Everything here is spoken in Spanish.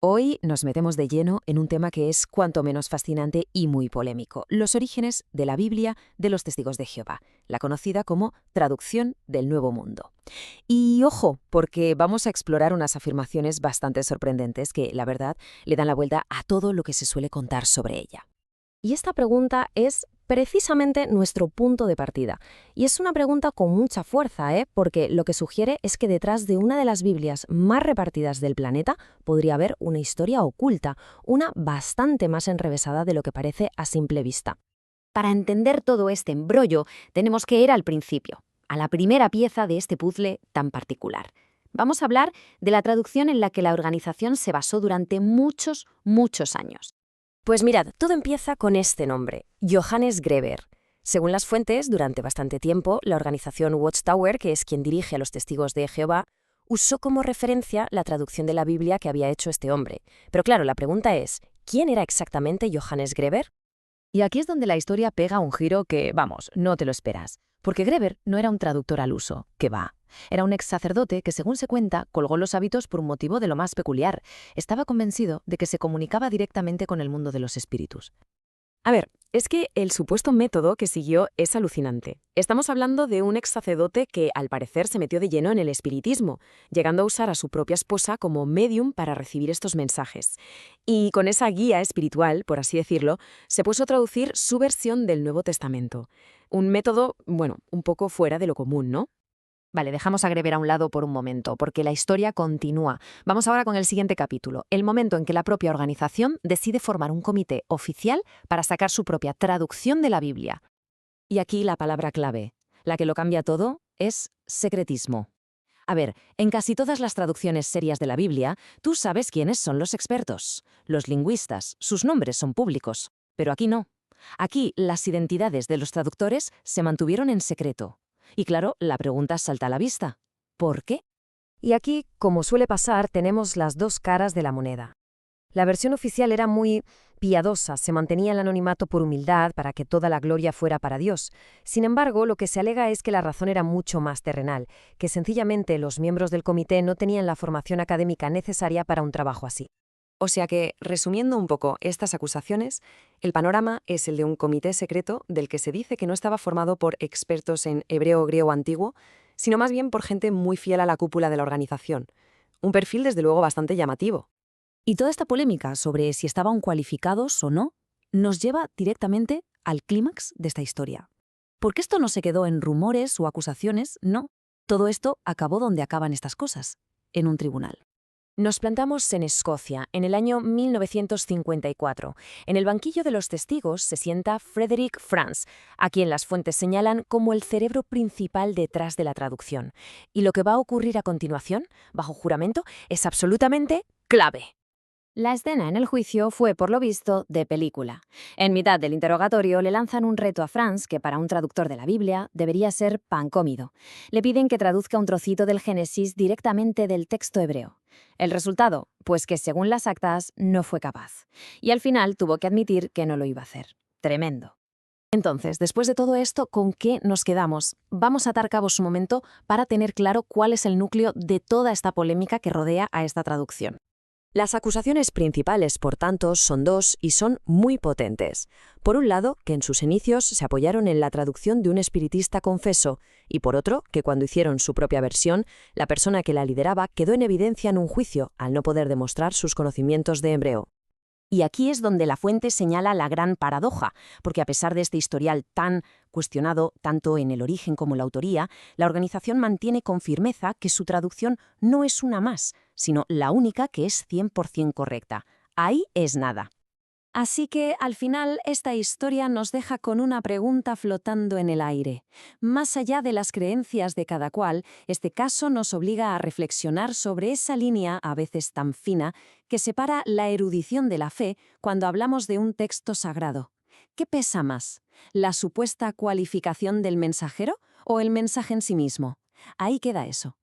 Hoy nos metemos de lleno en un tema que es cuanto menos fascinante y muy polémico: los orígenes de la Biblia de los Testigos de Jehová, la conocida como traducción del Nuevo Mundo. Y ojo, porque vamos a explorar unas afirmaciones bastante sorprendentes que, la verdad, le dan la vuelta a todo lo que se suele contar sobre ella. Y esta pregunta es precisamente nuestro punto de partida. Y es una pregunta con mucha fuerza, porque lo que sugiere es que detrás de una de las Biblias más repartidas del planeta podría haber una historia oculta, una bastante más enrevesada de lo que parece a simple vista. Para entender todo este embrollo, tenemos que ir al principio, a la primera pieza de este puzzle tan particular. Vamos a hablar de la traducción en la que la organización se basó durante muchos, muchos años. Pues mirad, todo empieza con este nombre: Johannes Greber. Según las fuentes, durante bastante tiempo, la organización Watchtower, que es quien dirige a los Testigos de Jehová, usó como referencia la traducción de la Biblia que había hecho este hombre. Pero claro, la pregunta es, ¿quién era exactamente Johannes Greber? Y aquí es donde la historia pega un giro que, vamos, no te lo esperas. Porque Greber no era un traductor al uso, que va. Era un ex sacerdote que, según se cuenta, colgó los hábitos por un motivo de lo más peculiar. Estaba convencido de que se comunicaba directamente con el mundo de los espíritus. A ver, es que el supuesto método que siguió es alucinante. Estamos hablando de un ex sacerdote que, al parecer, se metió de lleno en el espiritismo, llegando a usar a su propia esposa como medium para recibir estos mensajes. Y con esa guía espiritual, por así decirlo, se puso a traducir su versión del Nuevo Testamento. Un método, bueno, un poco fuera de lo común, ¿no? Vale, dejamos a Greber a un lado por un momento, porque la historia continúa. Vamos ahora con el siguiente capítulo, el momento en que la propia organización decide formar un comité oficial para sacar su propia traducción de la Biblia. Y aquí la palabra clave, la que lo cambia todo, es secretismo. A ver, en casi todas las traducciones serias de la Biblia, tú sabes quiénes son los expertos, los lingüistas, sus nombres son públicos. Pero aquí no. Aquí las identidades de los traductores se mantuvieron en secreto. Y claro, la pregunta salta a la vista. ¿Por qué? Y aquí, como suele pasar, tenemos las dos caras de la moneda. La versión oficial era muy piadosa, se mantenía el anonimato por humildad para que toda la gloria fuera para Dios. Sin embargo, lo que se alega es que la razón era mucho más terrenal, que sencillamente los miembros del comité no tenían la formación académica necesaria para un trabajo así. O sea que, resumiendo un poco estas acusaciones, el panorama es el de un comité secreto del que se dice que no estaba formado por expertos en hebreo o griego antiguo, sino más bien por gente muy fiel a la cúpula de la organización. Un perfil desde luego bastante llamativo. Y toda esta polémica sobre si estaban cualificados o no nos lleva directamente al clímax de esta historia. Porque esto no se quedó en rumores o acusaciones, no. Todo esto acabó donde acaban estas cosas, en un tribunal. Nos plantamos en Escocia, en el año 1954. En el banquillo de los testigos se sienta Frederick Franz, a quien las fuentes señalan como el cerebro principal detrás de la traducción. Y lo que va a ocurrir a continuación, bajo juramento, es absolutamente clave. La escena en el juicio fue, por lo visto, de película. En mitad del interrogatorio le lanzan un reto a Franz que para un traductor de la Biblia debería ser pan comido. Le piden que traduzca un trocito del Génesis directamente del texto hebreo. ¿El resultado? Pues que según las actas no fue capaz. Y al final tuvo que admitir que no lo iba a hacer. Tremendo. Entonces, después de todo esto, ¿con qué nos quedamos? Vamos a atar cabos un momento para tener claro cuál es el núcleo de toda esta polémica que rodea a esta traducción. Las acusaciones principales, por tanto, son dos y son muy potentes. Por un lado, que en sus inicios se apoyaron en la traducción de un espiritista confeso, y por otro, que cuando hicieron su propia versión, la persona que la lideraba quedó en evidencia en un juicio al no poder demostrar sus conocimientos de hebreo. Y aquí es donde la fuente señala la gran paradoja, porque a pesar de este historial tan cuestionado, tanto en el origen como en la autoría, la organización mantiene con firmeza que su traducción no es una más, sino la única que es 100% correcta. Ahí es nada. Así que, al final, esta historia nos deja con una pregunta flotando en el aire. Más allá de las creencias de cada cual, este caso nos obliga a reflexionar sobre esa línea, a veces tan fina, que separa la erudición de la fe cuando hablamos de un texto sagrado. ¿Qué pesa más? ¿La supuesta cualificación del mensajero o el mensaje en sí mismo? Ahí queda eso.